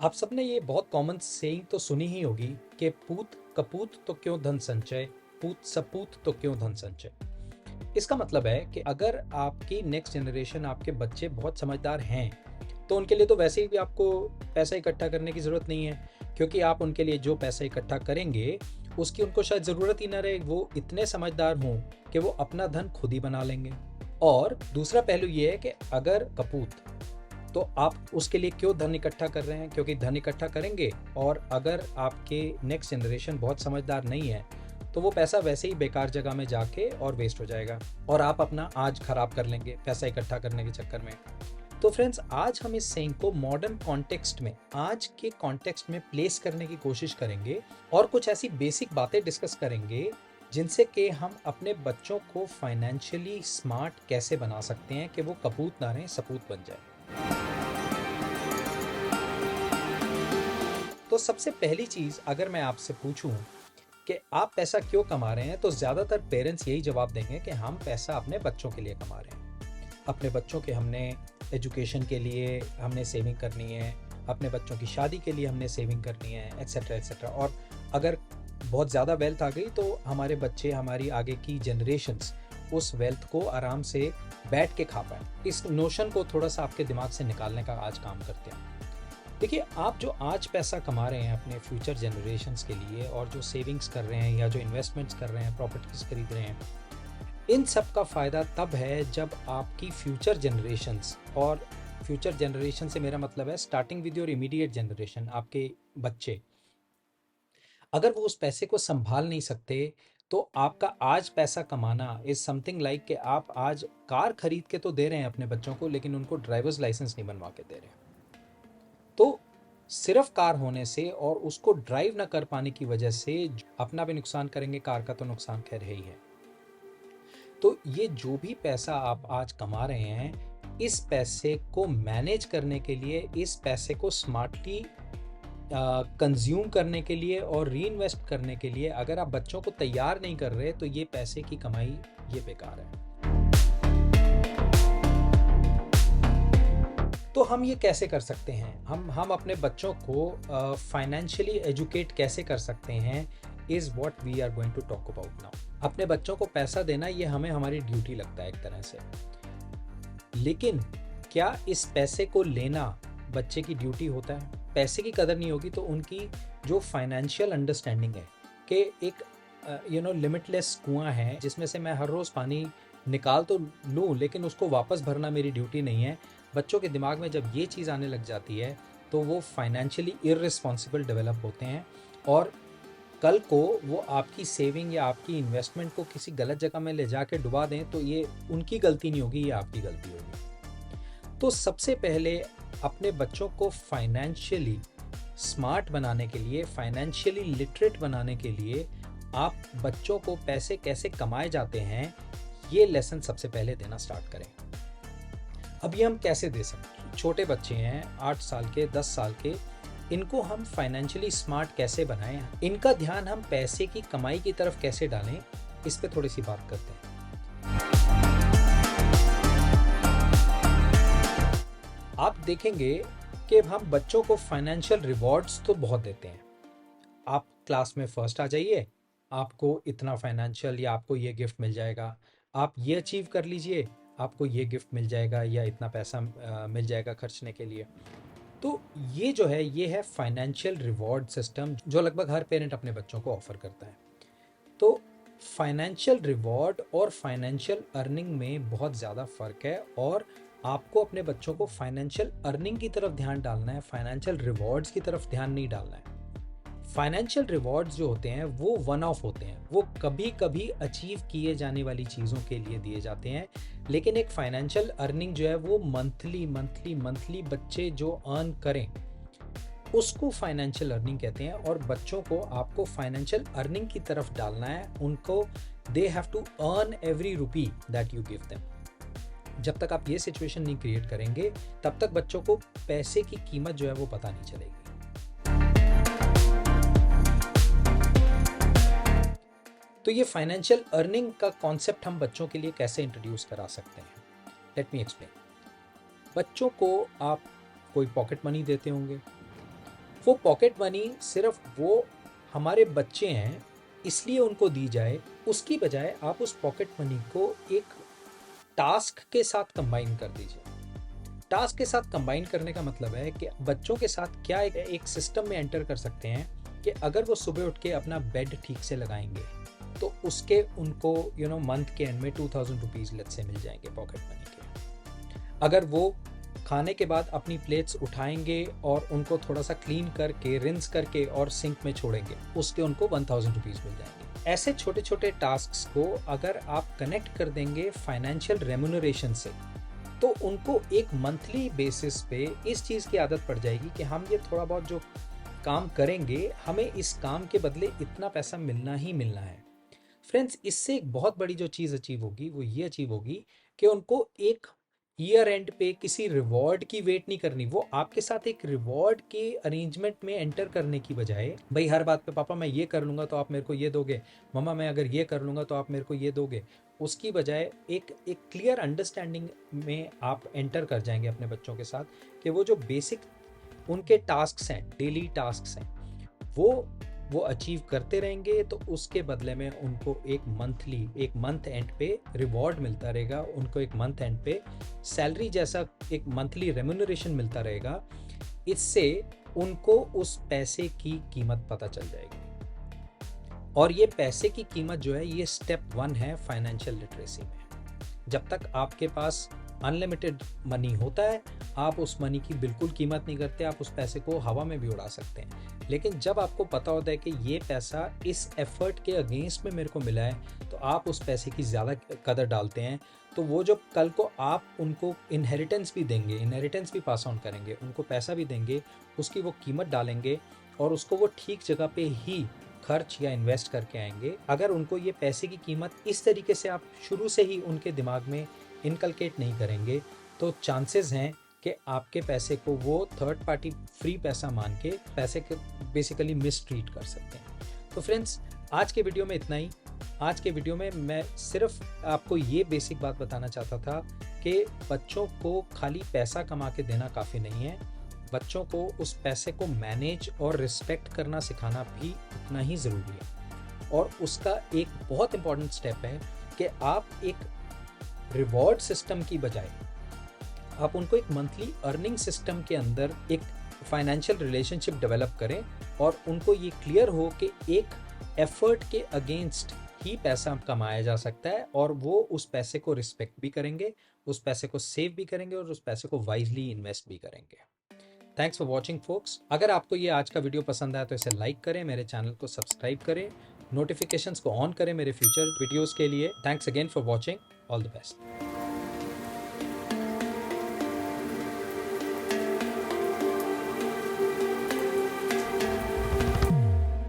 आप सबने ये बहुत कॉमन सेइंग तो सुनी ही होगी कि पूत कपूत तो क्यों धन संचय, पूत सपूत तो क्यों धन संचय। इसका मतलब है कि अगर आपकी नेक्स्ट जनरेशन, आपके बच्चे बहुत समझदार हैं, तो उनके लिए तो वैसे ही भी आपको पैसा इकट्ठा करने की ज़रूरत नहीं है, क्योंकि आप उनके लिए जो पैसा इकट्ठा करेंगे उसकी उनको शायद ज़रूरत ही ना रहे। वो इतने समझदार हों कि वो अपना धन खुद ही बना लेंगे। और दूसरा पहलू ये है कि अगर कपूत, तो आप उसके लिए क्यों धन इकट्ठा कर रहे हैं? क्योंकि धन इकट्ठा करेंगे और अगर आपके नेक्स्ट जनरेशन बहुत समझदार नहीं है, तो वो पैसा वैसे ही बेकार जगह में जाके और वेस्ट हो जाएगा और आप अपना आज खराब कर लेंगे पैसा इकट्ठा करने के चक्कर में। तो फ्रेंड्स, आज हम इस सेइंग को मॉडर्न कॉन्टेक्स्ट में, आज के कॉन्टेक्स्ट में प्लेस करने की कोशिश करेंगे और कुछ ऐसी बेसिक बातें डिस्कस करेंगे जिनसे कि हम अपने बच्चों को फाइनेंशियली स्मार्ट कैसे बना सकते हैं कि वो कपूत ना रहें, सपूत बन जाए। तो सबसे पहली चीज़ अगर मैं आपसे पूछूं कि आप पैसा क्यों कमा रहे हैं, तो ज़्यादातर पेरेंट्स यही जवाब देंगे कि हम पैसा अपने बच्चों के लिए कमा रहे हैं। अपने बच्चों के हमने एजुकेशन के लिए हमने सेविंग करनी है, अपने बच्चों की शादी के लिए हमने सेविंग करनी है, एट्सेट्रा एट्सेट्रा। और अगर बहुत ज़्यादा वेल्थ आ गई तो हमारे बच्चे, हमारी आगे की जनरेशन्स उस वेल्थ को आराम से बैठ के खा पाए। इस नोशन को थोड़ा सा आपके दिमाग से निकालने का आज काम करते हैं। देखिए, आप जो आज पैसा कमा रहे हैं अपने फ्यूचर जनरेशन्स के लिए और जो सेविंग्स कर रहे हैं या जो इन्वेस्टमेंट्स कर रहे हैं, प्रॉपर्टीज खरीद रहे हैं, इन सब का फ़ायदा तब है जब आपकी फ्यूचर जनरेशन्स, और फ्यूचर जनरेशन से मेरा मतलब है starting with your immediate generation, आपके बच्चे, अगर वो उस पैसे को संभाल नहीं सकते, तो आपका आज पैसा कमाना इज़ समथिंग लाइक कि आप आज कार खरीद के तो दे रहे हैं अपने बच्चों को, लेकिन उनको ड्राइवर्स लाइसेंस नहीं बनवा के दे रहे हैं। तो सिर्फ कार होने से और उसको ड्राइव ना कर पाने की वजह से अपना भी नुकसान करेंगे, कार का तो नुकसान खैर है ही है। तो ये जो भी पैसा आप आज कमा रहे हैं, इस पैसे को मैनेज करने के लिए, इस पैसे को स्मार्टली कंज्यूम करने के लिए और री इन्वेस्ट करने के लिए अगर आप बच्चों को तैयार नहीं कर रहे, तो ये पैसे की कमाई ये बेकार है। तो हम ये कैसे कर सकते हैं? हम अपने बच्चों को फाइनेंशियली एजुकेट कैसे कर सकते हैं, is what we are going to talk about now. अपने बच्चों को पैसा देना ये हमें हमारी ड्यूटी लगता है एक तरह से, लेकिन क्या इस पैसे को लेना बच्चे की ड्यूटी होता है? पैसे की कदर नहीं होगी तो उनकी जो फाइनेंशियल अंडरस्टैंडिंग है कि एक लिमिटलेस कुआं है जिसमें से मैं हर रोज़ पानी निकाल तो लूँ, लेकिन उसको वापस भरना मेरी ड्यूटी नहीं है। बच्चों के दिमाग में जब ये चीज़ आने लग जाती है तो वो फाइनेंशियली इर्रिस्पॉन्सिबल डेवलप होते हैं और कल को वो आपकी सेविंग या आपकी इन्वेस्टमेंट को किसी गलत जगह में ले जाके डुबा दें, तो ये उनकी गलती नहीं होगी, ये आपकी गलती होगी। तो सबसे पहले अपने बच्चों को फाइनेंशियली स्मार्ट बनाने के लिए, फाइनेंशियली लिटरेट बनाने के लिए, आप बच्चों को पैसे कैसे कमाए जाते हैं, ये लेसन सबसे पहले देना स्टार्ट करें। अब ये हम कैसे दे सकते हैं? छोटे बच्चे हैं, 8 साल के, 10 साल के, इनको हम फाइनेंशियली स्मार्ट कैसे बनाएं, इनका ध्यान हम पैसे की कमाई की तरफ कैसे डालें, इस पे थोड़ी सी बात करते हैं। आप देखेंगे कि हम बच्चों को फाइनेंशियल रिवॉर्ड्स तो बहुत देते हैं। आप क्लास में फर्स्ट आ जाइए, आपको इतना फाइनेंशियल या आपको ये गिफ्ट मिल जाएगा, आप ये अचीव कर लीजिए, आपको ये गिफ्ट मिल जाएगा या इतना पैसा मिल जाएगा खर्चने के लिए। तो ये जो है, ये है फाइनेंशियल रिवॉर्ड सिस्टम जो लगभग हर पेरेंट अपने बच्चों को ऑफर करता है। तो फाइनेंशियल रिवॉर्ड और फाइनेंशियल अर्निंग में बहुत ज़्यादा फ़र्क है और आपको अपने बच्चों को फाइनेंशियल अर्निंग की तरफ ध्यान डालना है, फाइनेंशियल रिवॉर्ड्स की तरफ ध्यान नहीं डालना है। फाइनेंशियल रिवॉर्ड्स जो होते हैं वो वन ऑफ होते हैं, वो कभी कभी अचीव किए जाने वाली चीज़ों के लिए दिए जाते हैं, लेकिन एक फाइनेंशियल अर्निंग जो है वो मंथली मंथली मंथली बच्चे जो अर्न करें उसको फाइनेंशियल अर्निंग कहते हैं। और बच्चों को आपको फाइनेंशियल अर्निंग की तरफ डालना है, उनको they have to earn every rupee that you give them. जब तक आप ये सिचुएशन नहीं क्रिएट करेंगे, तब तक बच्चों को पैसे की कीमत जो है वो पता नहीं चलेगी। तो ये फाइनेंशियल अर्निंग का कॉन्सेप्ट हम बच्चों के लिए कैसे इंट्रोड्यूस करा सकते हैं, लेट मी एक्सप्लेन। बच्चों को आप कोई पॉकेट मनी देते होंगे, वो पॉकेट मनी सिर्फ वो हमारे बच्चे हैं इसलिए उनको दी जाए, उसकी बजाय आप उस पॉकेट मनी को एक टास्क के साथ कंबाइन कर दीजिए। टास्क के साथ कंबाइन करने का मतलब है कि बच्चों के साथ क्या एक सिस्टम में एंटर कर सकते हैं कि अगर वो सुबह उठ के अपना बेड ठीक से लगाएंगे तो उसके उनको मंथ के एंड में 2000 रुपीज़ लेट से मिल जाएंगे पॉकेट मनी के। अगर वो खाने के बाद अपनी प्लेट्स उठाएंगे और उनको थोड़ा सा क्लीन करके रिंस करके और सिंक में छोड़ेंगे, उसके उनको 1000 रुपीज़ मिल जाएंगे। ऐसे छोटे छोटे टास्क्स को अगर आप कनेक्ट कर देंगे फाइनेंशियल रेम्यूनरेशन से, तो उनको एक मंथली बेसिस पे इस चीज़ की आदत पड़ जाएगी कि हम ये थोड़ा बहुत जो काम करेंगे, हमें इस काम के बदले इतना पैसा मिलना ही मिलना है। फ्रेंड्स, इससे एक बहुत बड़ी जो चीज़ अचीव होगी वो ये अचीव होगी कि उनको एक ईयर एंड पे किसी रिवॉर्ड की वेट नहीं करनी। वो आपके साथ एक रिवॉर्ड के अरेंजमेंट में एंटर करने की बजाय भाई हर बात पे पापा मैं ये कर लूँगा तो आप मेरे को ये दोगे, मम्मा मैं अगर ये कर लूँगा तो आप मेरे को ये दोगे, उसकी बजाय एक क्लियर अंडरस्टैंडिंग में आप एंटर कर जाएंगे अपने बच्चों के साथ कि वो जो बेसिक उनके टास्क्स हैं, डेली टास्क्स हैं, वो अचीव करते रहेंगे, तो उसके बदले में उनको एक मंथ एंड पे रिवॉर्ड मिलता रहेगा, उनको एक मंथ एंड पे सैलरी जैसा एक मंथली रेम्यूनरेशन मिलता रहेगा। इससे उनको उस पैसे की कीमत पता चल जाएगी। और ये पैसे की कीमत जो है ये स्टेप 1 है फाइनेंशियल लिटरेसी में। जब तक आपके पास अनलिमिटेड मनी होता है, आप उस मनी की बिल्कुल कीमत नहीं करते, आप उस पैसे को हवा में भी उड़ा सकते हैं। लेकिन जब आपको पता होता है कि ये पैसा इस एफर्ट के अगेंस्ट में मेरे को मिला है, तो आप उस पैसे की ज़्यादा कदर डालते हैं। तो वो जो कल को आप उनको इनहेरिटेंस भी देंगे, इनहेरिटेंस भी पास ऑन करेंगे, उनको पैसा भी देंगे, उसकी वो कीमत डालेंगे और उसको वो ठीक जगह पे ही खर्च या इन्वेस्ट करके आएंगे। अगर उनको ये पैसे की कीमत इस तरीके से आप शुरू से ही उनके दिमाग में इनकलकेट नहीं करेंगे, तो चांसेस हैं कि आपके पैसे को वो थर्ड पार्टी फ्री पैसा मान के पैसे के बेसिकली मिसट्रीट कर सकते हैं। तो फ्रेंड्स, आज के वीडियो में इतना ही। आज के वीडियो में मैं सिर्फ आपको ये बेसिक बात बताना चाहता था कि बच्चों को खाली पैसा कमा के देना काफ़ी नहीं है, बच्चों को उस पैसे को मैनेज और रिस्पेक्ट करना सिखाना भी उतना ही ज़रूरी है। और उसका एक बहुत इंपॉर्टेंट स्टेप है कि आप एक रिवॉर्ड सिस्टम की बजाय आप उनको एक मंथली अर्निंग सिस्टम के अंदर एक फाइनेंशियल रिलेशनशिप डेवलप करें और उनको ये क्लियर हो कि एक एफर्ट के अगेंस्ट ही पैसा कमाया जा सकता है और वो उस पैसे को रिस्पेक्ट भी करेंगे, उस पैसे को सेव भी करेंगे और उस पैसे को वाइजली इन्वेस्ट भी करेंगे। Thanks for watching folks. अगर आपको ये आज का वीडियो पसंद आया तो इसे लाइक करें, मेरे चैनल को सब्सक्राइब करें, नोटिफिकेशंस को ऑन करें मेरे फ्यूचर वीडियोस के लिए। Thanks again for watching. All the best.